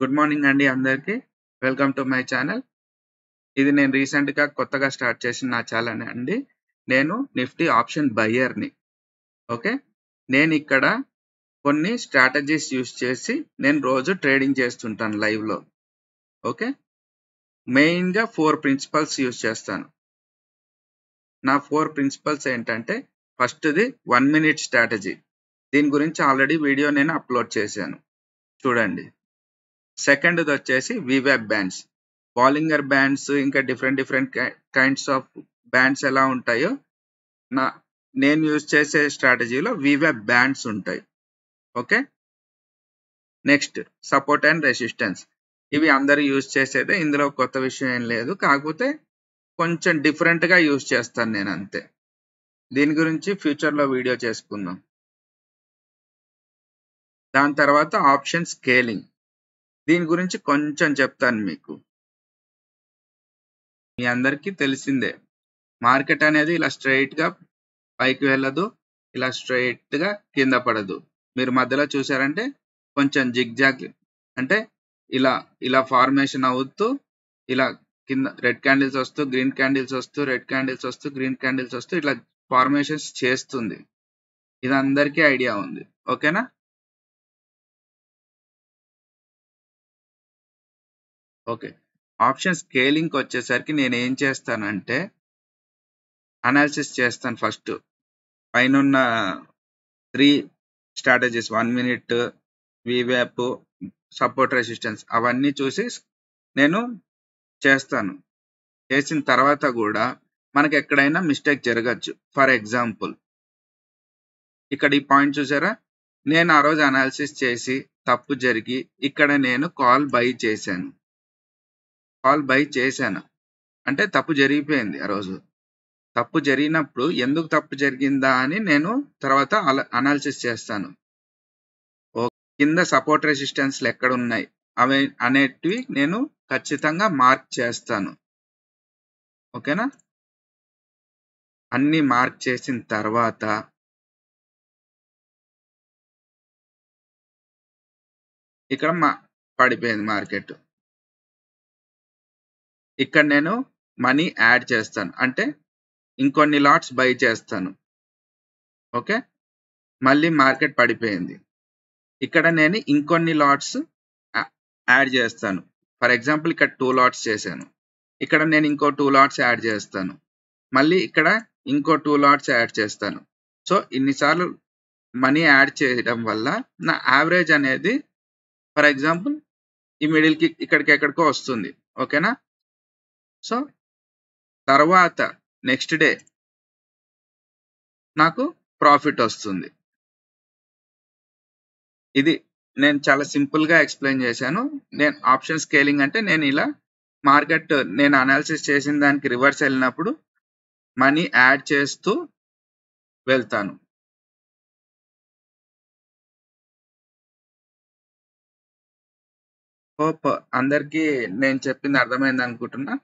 Good morning అండి అందరికి. Welcome to my channel. ఇది నేను రీసెంట్గా కొత్తగా స్టార్ట్ చేసిన నా ఛానల్ అండి. నేను నిఫ్టీ ఆప్షన్ బయ్యర్ని. ఓకే, నేను ఇక్కడ కొన్ని స్ట్రాటజీస్ యూస్ చేసి నేను రోజు ట్రేడింగ్ చేస్తుంటాను లైవ్లో. ఓకే, మెయిన్గా 4 ప్రిన్సిపల్స్ యూస్ చేస్తాను. నా 4 ప్రిన్సిపల్స్ ఏంటంటే, ఫస్ట్ది 1 minute స్ట్రాటజీ. దీని గురించి ఆల్రెడీ వీడియో నేను అప్లోడ్ చేశాను, చూడండి. సెకండ్ది వచ్చేసి వివాబ్ బ్యాండ్స్, బాలింగర్ బ్యాండ్స్, ఇంకా డిఫరెంట్ కైండ్స్ ఆఫ్ బ్యాండ్స్ ఎలా ఉంటాయో నేను యూజ్ చేసే స్ట్రాటజీలో వివాబ్ బ్యాండ్స్ ఉంటాయి. Okay, next support and resistance. ఇవి అందరూ యూజ్ చేసేదే, ఇందులో కొత్త విషయం ఏం లేదు, కాకపోతే కొంచెం డిఫరెంట్గా యూజ్ చేస్తాను నేను, అంతే. దీని గురించి ఫ్యూచర్లో వీడియో చేసుకుందాం. దాని తర్వాత ఆప్షన్ స్కేలింగ్, దీని గురించి కొంచెం చెప్తాను మీకు. మీ అందరికీ తెలిసిందే, మార్కెట్ అనేది ఇలా స్ట్రైట్గా పైకి వెళ్ళదు, ఇలా స్ట్రైట్గా కింద పడదు. మీరు మధ్యలో చూసారంటే కొంచెం జిగ్జాగ్, అంటే ఇలా ఇలా ఫార్మేషన్ అవుతూ ఇలా కింద రెడ్ క్యాండిల్స్ వస్తూ, గ్రీన్ క్యాండిల్స్ వస్తూ, రెడ్ క్యాండిల్స్ వస్తూ, గ్రీన్ క్యాండిల్స్ వస్తూ ఇట్లా ఫార్మేషన్స్ చేస్తుంది. ఇది అందరికీ ఐడియా ఉంది, ఓకేనా? ఓకే, ఆప్షన్ స్కేలింగ్కి వచ్చేసరికి నేను ఏం చేస్తానంటే అనాలిసిస్ చేస్తాను. ఫస్ట్ పైన 3 స్ట్రాటజీస్, 1 minute, వివాప్, సపోర్ట్, రెసిస్టెన్స్, అవన్నీ చూసి నేను చేస్తాను. చేసిన తర్వాత కూడా మనకి ఎక్కడైనా మిస్టేక్ జరగచ్చు. ఫర్ ఎగ్జాంపుల్ ఇక్కడ ఈ పాయింట్ చూసారా, నేను ఆ రోజు అనాలిసిస్ చేసి తప్పు జరిగి ఇక్కడ నేను కాల్ బై చేశాను. అంటే తప్పు జరిగిపోయింది. ఆ రోజు తప్పు జరిగినప్పుడు ఎందుకు తప్పు జరిగిందా అని నేను తర్వాత అనాలిసిస్ చేస్తాను. కింద సపోర్ట్ రెసిస్టెన్స్లు ఎక్కడ ఉన్నాయి అవి అనేటివి నేను ఖచ్చితంగా మార్క్ చేస్తాను. ఓకేనా? అన్ని మార్క్ చేసిన తర్వాత ఇక్కడ పడిపోయింది మార్కెట్. ఇక్కడ నేను మనీ యాడ్ చేస్తాను, అంటే ఇంకొన్ని లాట్స్ బై చేస్తాను. ఓకే, మళ్ళీ మార్కెట్ పడిపోయింది. ఇక్కడ నేను ఇంకొన్ని లాట్స్ యాడ్ చేస్తాను. ఫర్ ఎగ్జాంపుల్ ఇక్కడ 2 లాట్స్ చేశాను, ఇక్కడ నేను ఇంకో 2 లాట్స్ యాడ్ చేస్తాను, మళ్ళీ ఇక్కడ ఇంకో 2 లాట్స్ యాడ్ చేస్తాను. సో ఇన్నిసార్లు మనీ యాడ్ చేయడం వల్ల నా యావరేజ్ అనేది ఫర్ ఎగ్జాంపుల్ ఈ మిడిల్కి ఇక్కడికి ఎక్కడికో వస్తుంది. ఓకేనా? సో తర్వాత నెక్స్ట్ డే నాకు ప్రాఫిట్ వస్తుంది. ఇది నేను చాలా సింపుల్గా ఎక్స్ప్లెయిన్ చేశాను. నేను ఆప్షన్ స్కేలింగ్ అంటే నేను ఇలా మార్కెట్ నేను అనాలిసిస్ చేసిన దానికి రివర్స్ వెళ్ళినప్పుడు మనీ యాడ్ చేస్తూ వెళ్తాను. హోప్ అందరికీ నేను చెప్పింది అర్థమైంది అనుకుంటున్నా.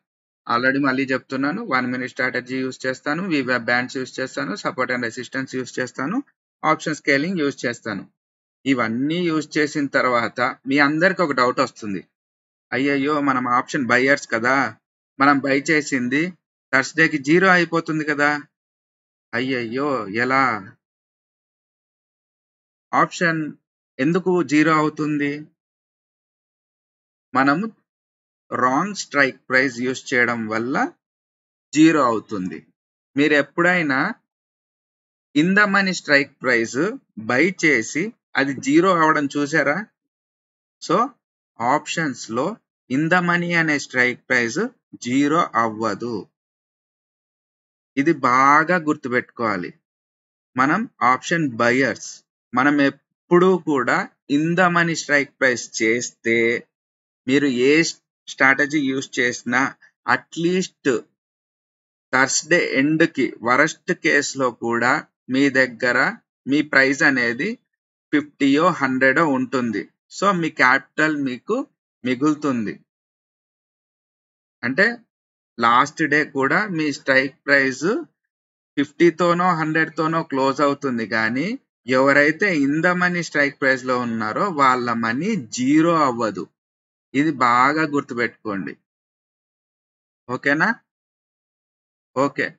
ఆల్రెడీ మళ్ళీ చెప్తున్నాను, 1 minute స్ట్రాటజీ యూస్ చేస్తాను, వివాబ్ బ్యాండ్స్ యూస్ చేస్తాను, సపోర్ట్ అండ్ రెసిస్టెన్స్ యూస్ చేస్తాను, ఆప్షన్ స్కేలింగ్ యూస్ చేస్తాను. ఇవన్నీ యూస్ చేసిన తర్వాత మీ అందరికి ఒక డౌట్ వస్తుంది, అయ్యయ్యో మనం ఆప్షన్ బయ్యర్స్ కదా, మనం బై చేసింది థర్స్డేకి 0 అయిపోతుంది కదా, అయ్యయ్యో ఎలా, ఆప్షన్ ఎందుకు 0 అవుతుంది? మనము రాంగ్ స్ట్రైక్ ప్రైస్ యూస్ చేయడం వల్ల 0 అవుతుంది. మీరు ఎప్పుడైనా in the money strike price by చేసి అది 0 అవడం చూసారా? సో ఆప్షన్స్ లో ఇన్ ద మనీ అనే స్ట్రైక్ ప్రైస్ 0 అవ్వదు. ఇది బాగా గుర్తుపెట్టుకోవాలి. మనం ఆప్షన్ బయర్స్, మనం ఎప్పుడూ కూడా in the money strike price చేస్తే మీరు ఏ స్ట్రాటజీ యూస్ చేసినా అట్లీస్ట్ థర్స్డే ఎండ్కి వరస్ట్ కేసులో కూడా మీ దగ్గర మీ ప్రైస్ అనేది 50 100 ఉంటుంది. సో మీ క్యాపిటల్ మీకు మిగులుతుంది. అంటే లాస్ట్ డే కూడా మీ స్ట్రైక్ ప్రైస్ 50తోనో 100తోనో క్లోజ్ అవుతుంది, కానీ ఎవరైతే in the money strike price లో ఉన్నారో వాళ్ళ మనీ 0 అవ్వదు. ఇది బాగా గుర్తుపెట్టుకోండి. ఓకేనా? ఓకే.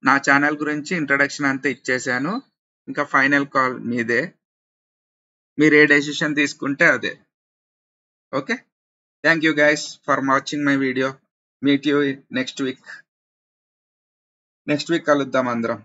నా ఛానల్ గురించి ఇంట్రడక్షన్ అంతా ఇచ్చేసాను. ఇంకా ఫైనల్ కాల్ మీదే. మీరు ఏ డెసిషన్ తీసుకుంటే అదే. Okay. Thank you guys for watching my video. Meet you next week. Next week కలుద్దాం అందరం.